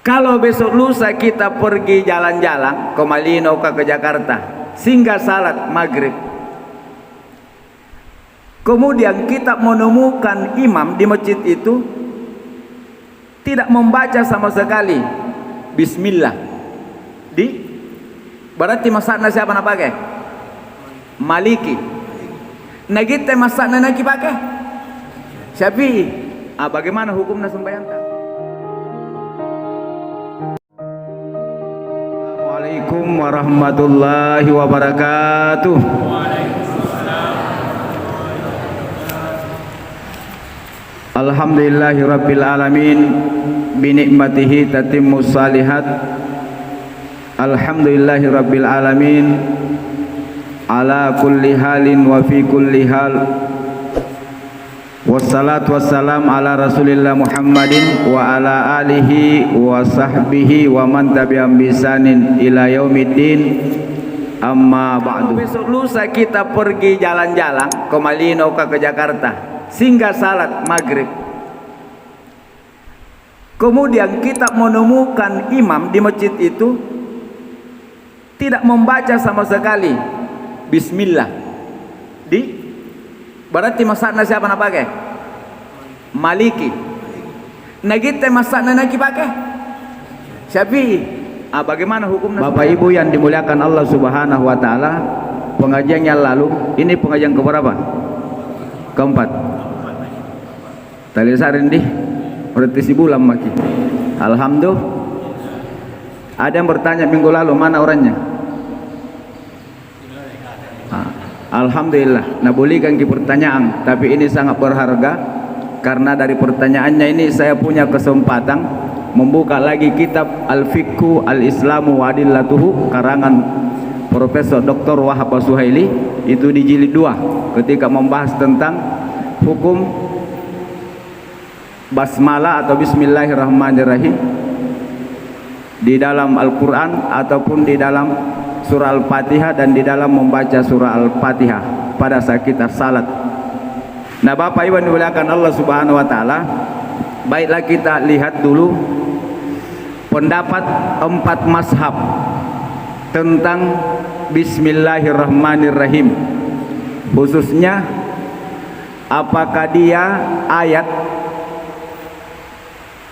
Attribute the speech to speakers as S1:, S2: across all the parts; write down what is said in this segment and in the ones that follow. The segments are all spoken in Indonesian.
S1: Kalau besok lusa kita pergi jalan-jalan ke Malino ke Jakarta, singgah salat maghrib, kemudian kita menemukan imam di masjid itu tidak membaca sama sekali bismillah, berarti masakna siapa nak pakai? Maliki. Nah kita masakna nak pakai Syafi'i. Bagaimana hukumnya sembahyang? Assalamualaikum warahmatullahi wabarakatuh. Alhamdulillahi rabbil alamin, binikmatihi tatimmus salihat. Alhamdulillahi rabbil alamin, ala kulli halin wa fi kulli hal. Wassalatu wassalam ala rasulillah Muhammadin wa ala alihi wa sahbihi wa man tabi'am bisanin ila yaumiddin, amma ba'du. Besok lusa kita pergi jalan-jalan ke Malino ke Jakarta, singgah salat maghrib, kemudian kita menemukan imam di masjid itu tidak membaca sama sekali bismillah, berarti masakna siapa nak pakai? Maliki. Nah kita masakna nak pakai Syafi'i. Bagaimana hukumnya? Bapak Ibu yang dimuliakan Allah Subhanahu wa taala, pengajian yang lalu ini pengajian keberapa? Keempat. Tali sarin di berarti si bulan maki. Alhamdulillah. Ada yang bertanya minggu lalu mana orangnya? Alhamdulillah. Nah bolehkan ke pertanyaan, tapi ini sangat berharga karena dari pertanyaannya ini saya punya kesempatan membuka lagi kitab Al-Fiqhu Al-Islamu wa Adillatuhu karangan Profesor Dr. Wahab Suhaili, itu di jilid 2 ketika membahas tentang hukum basmalah atau bismillahirrahmanirrahim di dalam Al-Quran ataupun di dalam surah Al-Fatihah dan di dalam membaca surah Al-Fatihah pada saat kita salat. Nah Bapak Ibu dimuliakan Allah Subhanahu wa taala, baiklah kita lihat dulu pendapat 4 mazhab tentang bismillahirrahmanirrahim, khususnya apakah dia ayat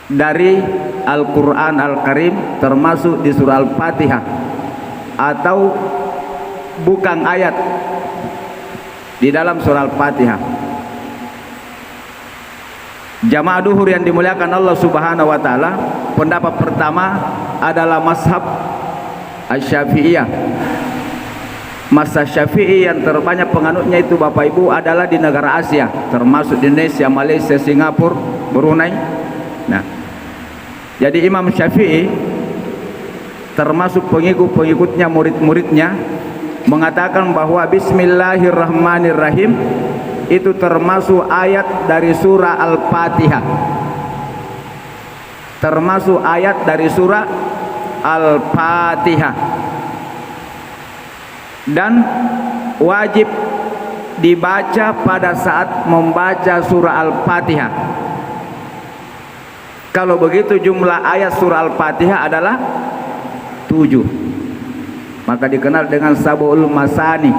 S1: dari Al-Quran Al-Karim termasuk di surah Al-Fatihah atau bukan ayat di dalam surah Al-Fatihah. Jamaah duhur yang dimuliakan Allah Subhanahu wa taala, pendapat pertama adalah mazhab Asy-Syafi'iyah. Mazhab Syafi'i yang terbanyak penganutnya itu Bapak Ibu adalah di negara Asia, termasuk di Indonesia, Malaysia, Singapura, Brunei. Nah, jadi Imam Syafi'i termasuk pengikut-pengikutnya, murid-muridnya mengatakan bahwa bismillahirrahmanirrahim itu termasuk ayat dari surah Al-Fatihah, termasuk ayat dari surah Al-Fatihah, dan wajib dibaca pada saat membaca surah Al-Fatihah. Kalau begitu jumlah ayat surah Al-Fatihah adalah 7, maka dikenal dengan Sab'ul Masani,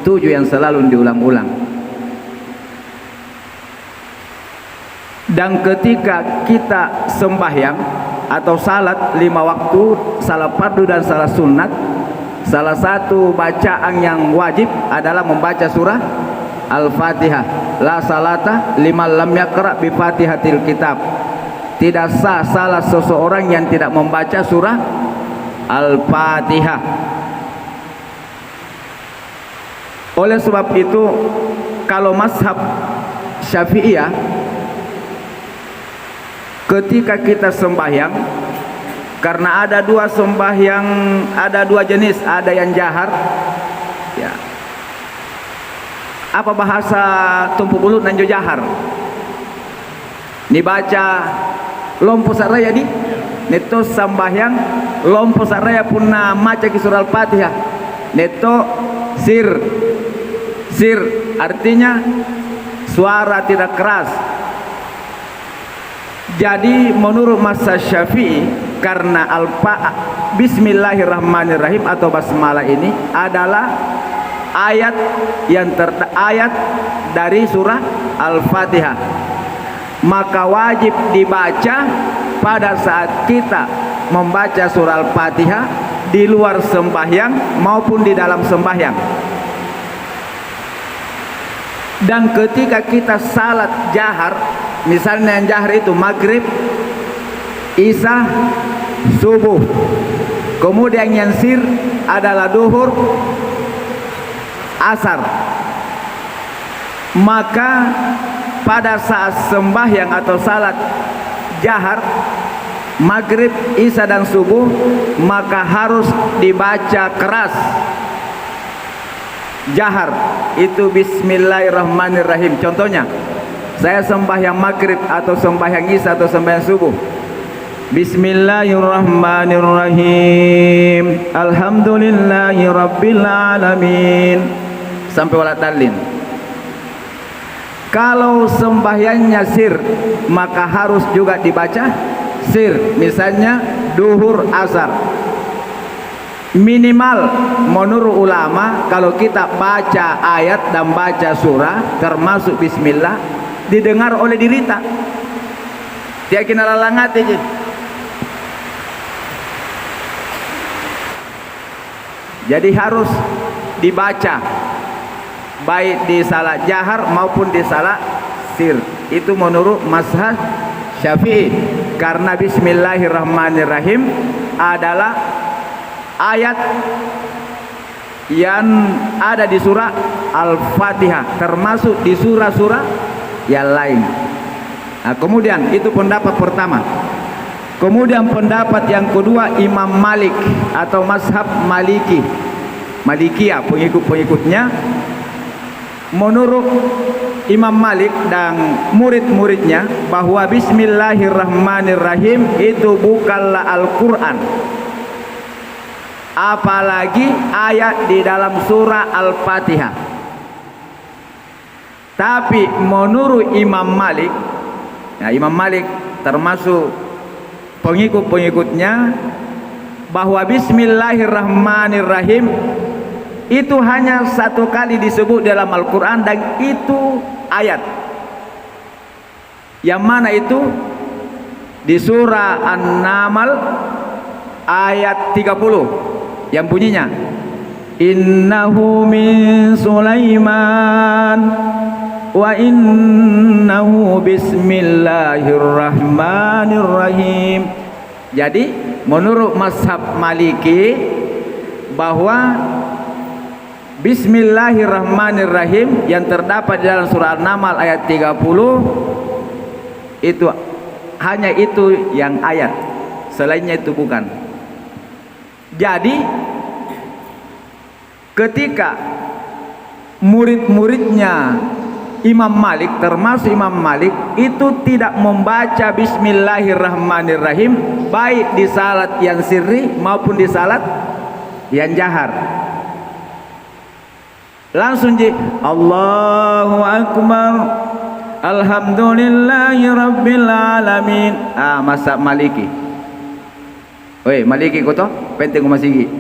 S1: 7 yang selalu diulang-ulang. Dan ketika kita sembahyang atau salat 5 waktu, salat fardu dan salat sunat, salah satu bacaan yang wajib adalah membaca surah Al-Fatihah. La salata liman lam yaqra bi Fatihatil kitab. Tidak sah salat seseorang yang tidak membaca surah Al-Fatihah. Oleh sebab itu, kalau mazhab Syafi'iyah, ketika kita sembahyang, karena ada 2 sembahyang, ada 2 jenis, ada yang jahar, ya. Apa bahasa tumpu bulut dan jahar? Dibaca lompo saraya di neto sembahyang lompo saraya punna maca ki surah Al-Fatihah, neto sir artinya suara tidak keras. Jadi menurut mazhab Syafi'i, karena Bismillahirrahmanirrahim atau basmalah ini adalah ayat ayat dari surah Al-Fatihah, maka wajib dibaca pada saat kita membaca surah Al-Fatihah di luar sembahyang maupun di dalam sembahyang. Dan ketika kita salat jahar, misalnya yang jahar itu maghrib, isya, subuh, kemudian yang sir adalah duhur, asar, maka pada saat sembahyang atau salat jahar maghrib, isya dan subuh, maka harus dibaca keras jahar itu Bismillahirrahmanirrahim. Contohnya, saya sembahyang maghrib atau sembahyang isya atau sembahyang subuh, Bismillahirrahmanirrahim, Alhamdulillahi Rabbil Alamin, sampai waladhalin. Kalau sembahyangnya sir, maka harus juga dibaca sir. Misalnya duhur, asar, minimal menurut ulama kalau kita baca ayat dan baca surah termasuk bismillah didengar oleh dirita, dia kena lalangat aja. Jadi harus dibaca baik di salat jahar maupun di salat sir. Itu menurut mazhab Syafi'i, karena Bismillahirrahmanirrahim adalah ayat yang ada di surah Al-Fatihah, termasuk di surah-surah yang lain. Nah, kemudian itu pendapat pertama. Kemudian pendapat yang kedua, Imam Malik atau mazhab Malikiyah, pengikut-pengikutnya, menurut Imam Malik dan murid-muridnya bahwa Bismillahirrahmanirrahim itu bukanlah Al-Quran, apalagi ayat di dalam surah Al-Fatihah. Tapi menurut Imam Malik, ya, Imam Malik termasuk pengikut-pengikutnya, bahwa Bismillahirrahmanirrahim itu hanya satu kali disebut dalam Al-Quran, dan itu ayat. Yang mana itu? Di surah An-Naml ayat 30 yang bunyinya, innahu min Sulaiman wa innahu bismillahirrahmanirrahim. Jadi menurut mazhab Maliki bahwa Bismillahirrahmanirrahim yang terdapat di dalam surah An-Naml ayat 30 itu hanya itu yang ayat, selainnya itu bukan. Jadi ketika murid-muridnya Imam Malik, termasuk Imam Malik, itu tidak membaca Bismillahirrahmanirrahim baik di salat yang sirri maupun di salat yang jahar, langsung Allahu Akbar, Alhamdulillahi Rabbil Alamin. Mazhab Maliki. Woi, Maliki kau toh penting kau masih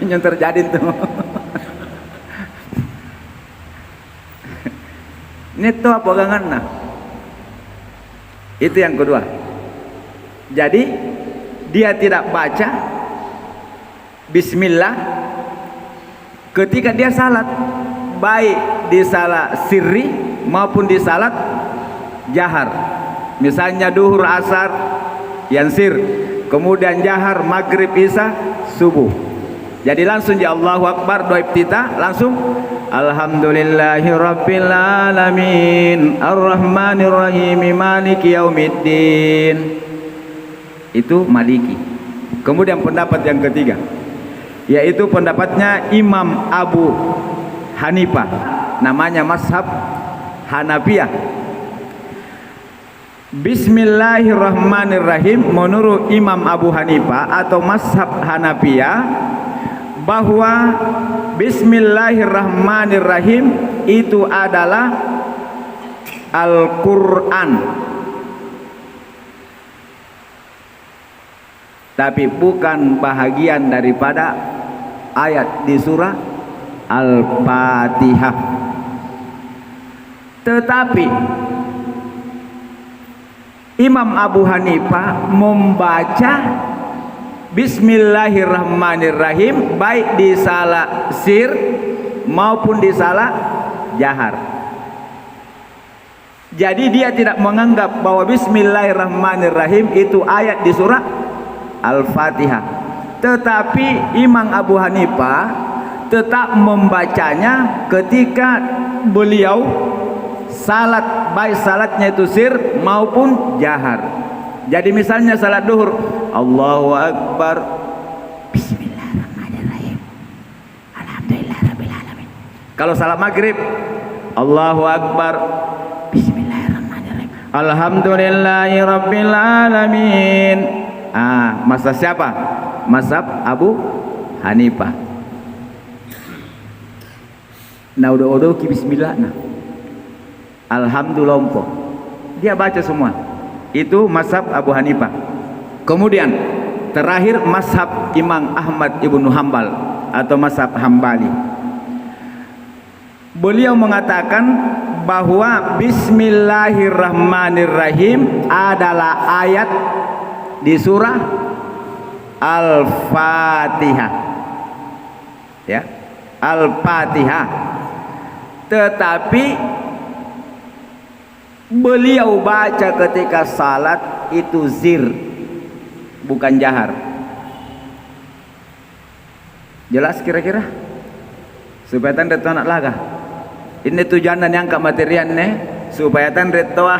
S1: yang terjadi tuh. Ini tuh apa gangan nah? Itu yang kedua. Jadi dia tidak baca Bismillah ketika dia salat, baik di salat sirri maupun di salat jahar. Misalnya duhur, asar yang sir, kemudian jahar maghrib, isya, subuh. Jadi langsung Allahu Akbar, doa iftitah, langsung Alhamdulillahi Rabbil Alamin Ar-Rahmanir Rahim Maliki Yaumiddin. Itu Maliki. Kemudian pendapat yang ketiga, yaitu pendapatnya Imam Abu Hanifah, namanya mazhab Hanafiyah. Bismillahirrahmanirrahim menurut Imam Abu Hanifah atau mazhab Hanafiyah bahwa Bismillahirrahmanirrahim itu adalah Al-Quran. tapi bukan bahagian daripada ayat di surah Al-Fatihah. Tetapi Imam Abu Hanifah membaca Bismillahirrahmanirrahim baik di salah sir maupun di salah jahar. Jadi dia tidak menganggap bahwa Bismillahirrahmanirrahim itu ayat di surah Al-Fatihah. Tetapi Imam Abu Hanifah tetap membacanya ketika beliau salat, baik salatnya itu sir maupun jahar. Jadi misalnya salat duhur, Allahu Akbar, Bismillahirrahmanirrahim, Alhamdulillahirabbil alamin. Kalau salat maghrib, Allahu Akbar, Bismillahirrahmanirrahim, Alhamdulillahirabbil alamin. Mazhab siapa? Mazhab Abu Hanifah. Nah udah ki bismillah, nah alhamdulillah dia baca semua. Itu mazhab Abu Hanifah. Kemudian terakhir mazhab Imam Ahmad ibnu Hambal atau mazhab Hambali. Beliau mengatakan bahwa Bismillahirrahmanirrahim adalah ayat di surah Al-Fatihah, ya, Al-Fatihah. Tetapi beliau baca ketika salat itu zir, bukan jahar. Jelas kira-kira? Supaya tanda anak laga. Ini tujuan dan yang kematerian nih, supaya tanda toa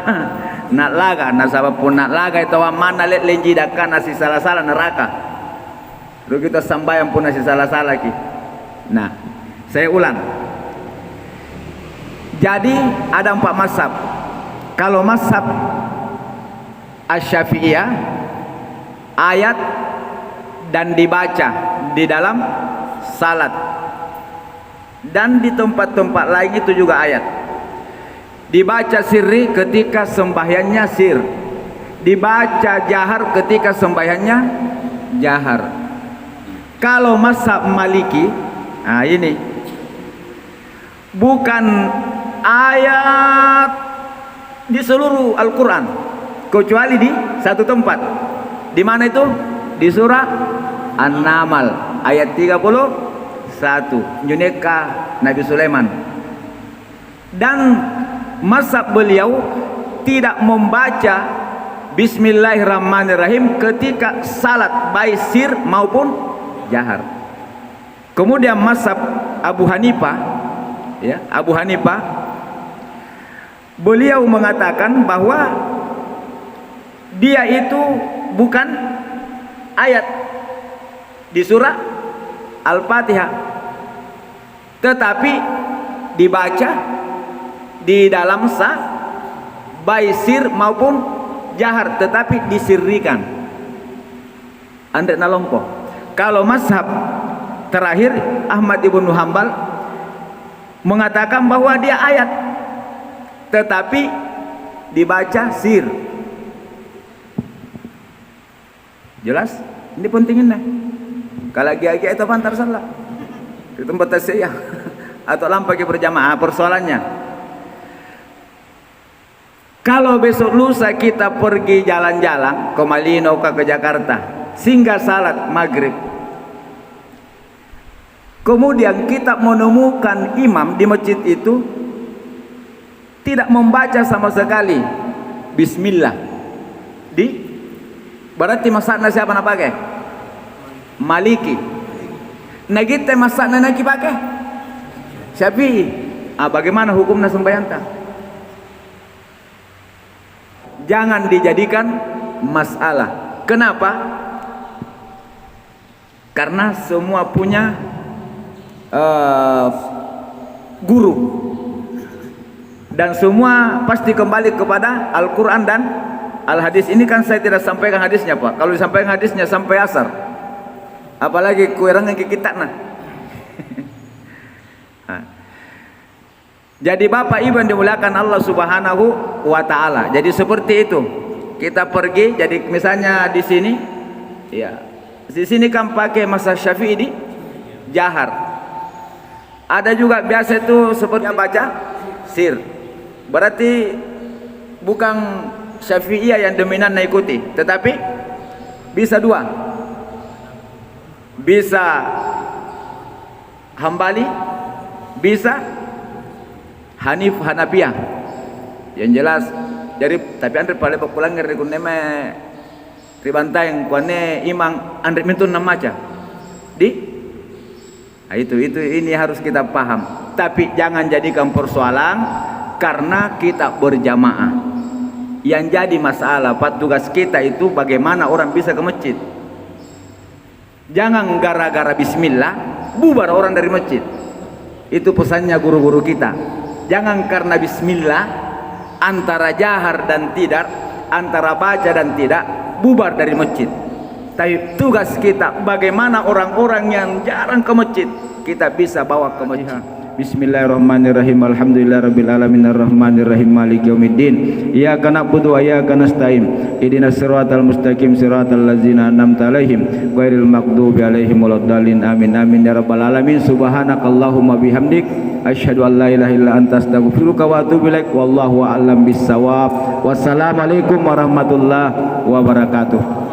S1: nak laga, nak sabab pun nak laga itu mana let lenjidakan nasi salah-salah neraka. Lalu kita sambayang pun nasi salah-salah ki. Nah, saya ulang. Jadi ada 4 mazhab. Kalau mazhab Asy-Syafi'iyah, ayat dan dibaca di dalam salat, dan di tempat-tempat lain itu juga ayat. Dibaca sirri ketika sembahyangnya sir, dibaca jahar ketika sembahyangnya jahar. Kalau mazhab Maliki, ini bukan ayat di seluruh Al-Quran kecuali di satu tempat. Di mana itu? Di surah An-Naml ayat 31, Juneka Nabi Sulaiman. Dan mazhab beliau tidak membaca Bismillahirrahmanirrahim ketika salat baik sir maupun jahar. Kemudian mazhab Abu Hanifah, ya, Abu Hanifah, beliau mengatakan bahwa dia itu bukan ayat di surah Al-Fatihah, tetapi dibaca di dalam sah baik sir maupun jahar, tetapi disirrikan. Andek nalongko. Kalau mazhab terakhir Ahmad ibnu Hambal mengatakan bahwa dia ayat tetapi dibaca sir. Jelas? Ini pentingin nih. Kalau lagi-lagi itu pantar salah di tempat saya atau lampai berjamaah. Persoalannya, kalau besok lusa kita pergi jalan-jalan ke Malino ke Jakarta, singgah salat maghrib, kemudian kita menemukan imam di masjid itu tidak membaca sama sekali Bismillah, berarti masakna siapa nak pakai? Maliki. Nah kita masakna nak pakai Syafi'i. Bagaimana hukumnya sembahyang? Jangan dijadikan masalah. Kenapa? Karena semua punya guru, dan semua pasti kembali kepada Al-Quran dan Al-Hadis. Ini kan saya tidak sampaikan hadisnya Pak. Kalau disampaikan hadisnya sampai asar, apalagi kurang yang kita nah. Jadi Bapak Ibu yang dimuliakan Allah Subhanahu wa taala. Jadi seperti itu. Kita pergi, jadi misalnya di sini Ya. Di sini kan pakai mazhab Syafi'i di jahar. Ada juga biasa itu seperti baca sir. Berarti bukan Syafi'iyah yang dominan ikuti, tetapi bisa dua. Bisa Hambali, bisa Hanif Hanafiyah. Yang jelas jadi tapi andre paling populer ngeri kuneme ribantang kuane imang andre mintun namaca. Itu ini harus kita paham. Tapi jangan jadikan persoalan karena kita berjamaah. Yang jadi masalah tugas kita itu bagaimana orang bisa ke masjid. Jangan gara-gara bismillah bubar orang dari masjid. Itu pesannya guru-guru kita. Jangan karena bismillah antara jahar dan tidak, antara baca dan tidak, bubar dari masjid. Tapi tugas kita bagaimana orang-orang yang jarang ke masjid kita bisa bawa ke masjid. Bismillahirrahmanirrahim. Alhamdulillahirabbil alamin arrahmanirrahim maliki yaumiddin. Iyyaka na'budu wa iyyaka nasta'in. Ihdinas siratal mustaqim siratal ladzina an'amta 'alaihim ghairil maghdubi 'alaihim waladdallin. Amin amin ya rabbal alamin. Subhanakallahumma bihamdik asyhadu an la ilaha illa anta astaghfiruka wa atubu ilaik. Wallahu a'lam bissawab. Wassalamualaikum warahmatullahi wabarakatuh.